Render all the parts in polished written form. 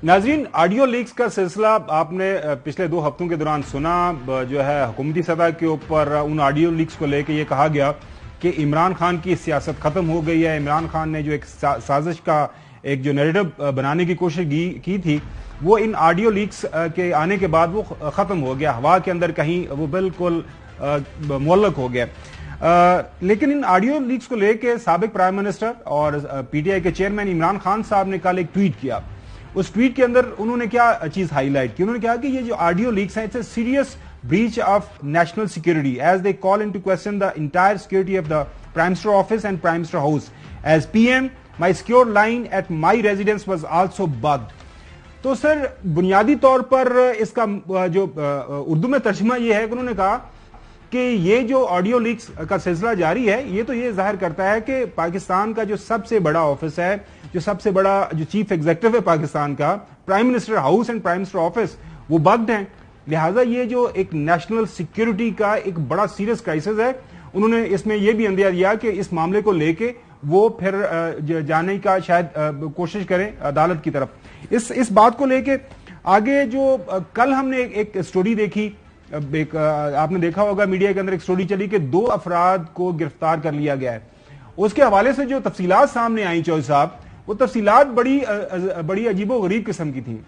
ناظرین، audio leaks کا سلسلہ آپ نے پچھلے 2 ہفتوں کے دوران سنا. جو ہے حکومتی سطح کے اوپر ان آڈیو لیکس کو لے کے یہ کہا گیا کہ عمران خان کی سیاست ختم ہو گئی ہے. عمران خان نے جو ایک سازش کا ایک جو نیریٹو بنانے کی کوشش کی تھی وہ ان آڈیو لیکس کے آنے کے بعد وہ ختم ہو گیا. ہوا کے اندر کہیں وہ بالکل معلق ہو گیا. لیکن ان آڈیو لیکس کو لے کے سابق پرائم منسٹر اور پی ٹی آئی کے چیئرمین عمران خان صاحب نے کل ایک ٹویٹ کیا. اس ٹویٹ کے اندر انہوں نے کیا چیز ہائی لائٹ کی؟ انہوں نے کہا کہ یہ جو آڈیو لیکس ہیں it's a serious breach of national security as they call into question the entire security of the Prime Minister office and Prime Minister house. As PM, my secure line at my residence was also bugged. تو سر بنیادی طور پر اس کا جو اردو میں ترجمہ یہ ہے کہ انہوں نے کہا کہ یہ جو آڈیو لیکس کا سلسلہ جاری ہے یہ تو یہ ظاہر کرتا ہے کہ پاکستان کا جو سب سے بڑا آفس ہے، جو سب سے بڑا جو چیف ایگزیکٹو ہے پاکستان کا، prime minister house and prime minister office, وہ بگڈ ہیں. لہٰذا یہ جو ایک نیشنل سیکیورٹی کا ایک بڑا سیریس کرائسس ہے. انہوں نے اس میں یہ بھی اندیہ دیا کہ اس معاملے کو لے کے وہ پھر جانے کا شاید کوشش کریں عدالت کی طرف. اس بات کو لے کے آگے جو کل ہم نے ایک سٹوری دیکھی، آپ نے دیکھا ہوگا میڈیا کے اندر ایک سٹوری چلی کہ 2 افراد کو گرفتار کر لیا گیا ہے. اس کے حوالے سے جو تفصیلات سامنے آئیں چوہدری صاحب، وہ تفصیلات بڑی عجیب و غریب قسم کی تھیں.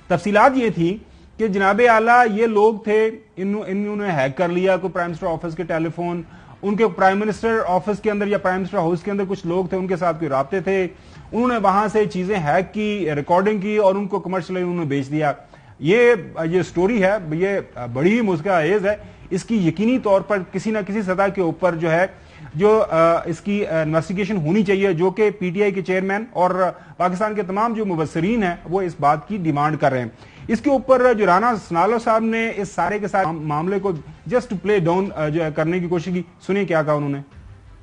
تفصیلات یہ تھی کہ جناب اعلیٰ یہ لوگ تھے، انہوں نے ہیک کر لیا کوئی پرائم منسٹر آفس کے ٹیلی فون. ان کے پرائم منسٹر آفس کے اندر یا پرائم منسٹر ہاؤس کے اندر کچھ لوگ تھے، ان کے ساتھ کوئی رابطے تھے. انہوں نے وہاں سے چیزیں ہیک کی، ریکارڈنگ کی اور ان کو کمرشلی انہوں نے بیچ دیا. یہ سٹوری ہے، یہ بڑی مضحکہ خیز ہے. اس کی یقینی طور پر کسی نہ کسی سطح کے اوپر جو ہے جو اس کی انویسٹیگیشن ہونی چاہیے، جو کہ پی ٹی آئی کے چیئرمین اور پاکستان کے تمام جو مبصرین ہیں وہ اس بات کی ڈیمانڈ کر رہے ہیں. اس کے اوپر جو رانا سنالو صاحب نے اس سارے کے سارے معاملے کو جسٹ پلے ڈاؤن جو کرنے کی کوشش کی. سنیے کیا کہا انہوں نے.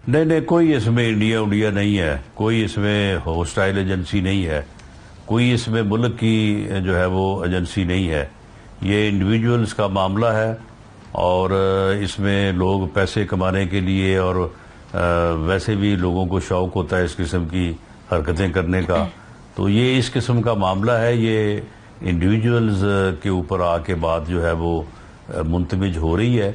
نہیں، کوئی اس میں انڈیا نہیں ہے، کوئی اس میں ہوسٹائل ایجنسی نہیں ہے، کوئی اس میں ملک کی جو ہے وہ ایجنسی نہیں ہے. یہ انڈیویجولز کا معاملہ ہے اور اس میں لوگ پیسے کمانے کے لیے اور ویسے بھی لوگوں کو شوق ہوتا ہے اس قسم کی حرکتیں کرنے کا. تو یہ اس قسم کا معاملہ ہے. یہ انڈیویجولز کے اوپر آ کے بات جو ہے وہ منتمج ہو رہی ہے.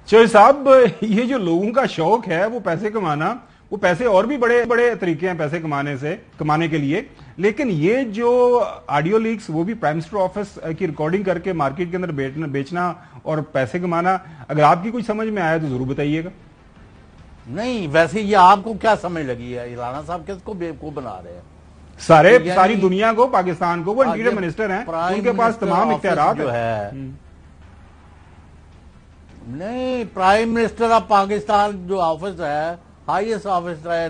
چوہدری صاحب، یہ جو لوگوں کا شوق ہے وہ پیسے کمانا، وہ پیسے اور بھی بڑے بڑے طریقے ہیں پیسے کمانے کے لیے، لیکن یہ جو آڈیو لیکس وہ بھی پرائم منسٹر آفس کی ریکارڈنگ کر کے مارکیٹ کے اندر بیچنا اور پیسے کمانا، اگر آپ کی کچھ سمجھ میں آیا تو ضرور بتائیے گا. نہیں، ویسے یہ آپ کو کیا سمجھ لگی ہے؟ رانا صاحب کس کو بیوقوف بنا رہے ہیں؟ ساری دنیا کو، پاکستان کو. وہ انٹیریئر منسٹر ہیں، ان کے پاس تمام اختیارات ہیں. نہیں، پرائم منسٹر آف پاکستان جو آفس ہے، ہائیسٹ آفس ہے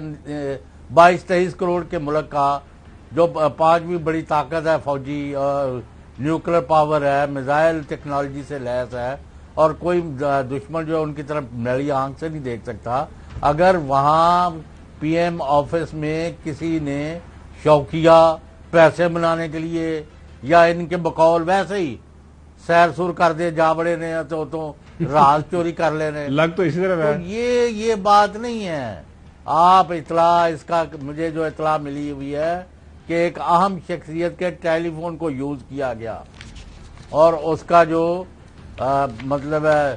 22-23 کروڑ کے ملک کا، جو 5ویں بڑی طاقت ہے فوجی، اور نیوکلیر پاور ہے، میزائل ٹیکنالوجی سے لیس ہے، اور کوئی دشمن جو ہے ان کی طرف میری آنکھ سے نہیں دیکھ سکتا. اگر وہاں پی ایم آفس میں کسی نے شوقیہ پیسے بنانے کے لیے یا ان کے بقول ویسے ہی سیر سور کر دے جا بڑے نے تو راز چوری کر لینے لگ تو اسی طرح ہے. یہ بات نہیں ہے. آپ اطلاع اس کا مجھے جو اطلاع ملی ہوئی ہے کہ ایک اہم شخصیت کے ٹیلی فون کو یوز کیا گیا اور اس کا جو مطلب ہے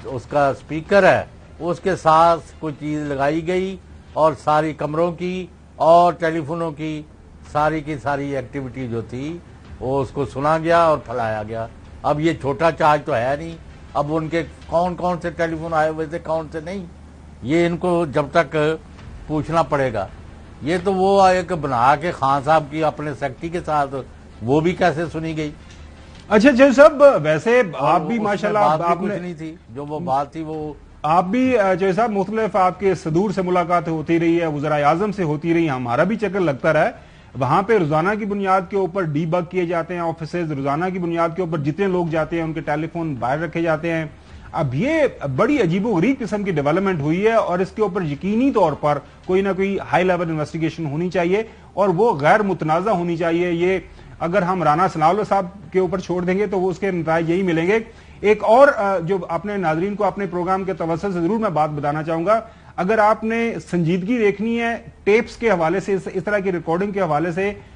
اس کا اسپیکر ہے اس کے ساتھ کوئی چیز لگائی گئی اور ساری کمروں کی اور ٹیلی فونوں کی ساری ایکٹیویٹی جو تھی وہ اس کو سنا گیا اور پھیلایا گیا. اب یہ چھوٹا چارج تو ہے نہیں. اب ان کے کون سے ٹیلی فون آئے ہوئے تھے، کون سے نہیں، یہ ان کو جب تک پوچھنا پڑے گا. یہ تو وہ ایک بنا کے خان صاحب کی اپنے سیکٹری کے ساتھ وہ بھی کیسے سنی گئی. اچھا صاحب، ویسے آپ بھی ماشاءاللہ آپ نے نہیں تھی جو وہ بات تھی، وہ آپ بھی چوہدری صاحب مختلف آپ کے صدور سے ملاقات ہوتی رہی ہے، وزراء اعظم سے ہوتی رہی، ہمارا بھی چکر لگتا رہا ہے. وہاں پہ روزانہ کی بنیاد کے اوپر ڈی بگ کیے جاتے ہیں آفیسز، روزانہ کی بنیاد کے اوپر جتنے لوگ جاتے ہیں ان کے ٹیلی فون باہر رکھے جاتے ہیں. اب یہ بڑی عجیب و غریب قسم کی ڈیولپمنٹ ہوئی ہے اور اس کے اوپر یقینی طور پر کوئی نہ کوئی ہائی لیول انویسٹیگیشن ہونی چاہیے اور وہ غیر متنازع ہونی چاہیے. یہ اگر ہم رانا سنالو صاحب کے اوپر چھوڑ دیں گے تو وہ اس کے نتائج یہی ملیں گے. ایک اور جو اپنے ناظرین کو اپنے پروگرام کے توسط سے ضرور میں بات بتانا چاہوں گا، اگر آپ نے سنجیدگی دیکھنی ہے ٹیپس کے حوالے سے، اس طرح کی ریکارڈنگ کے حوالے سے،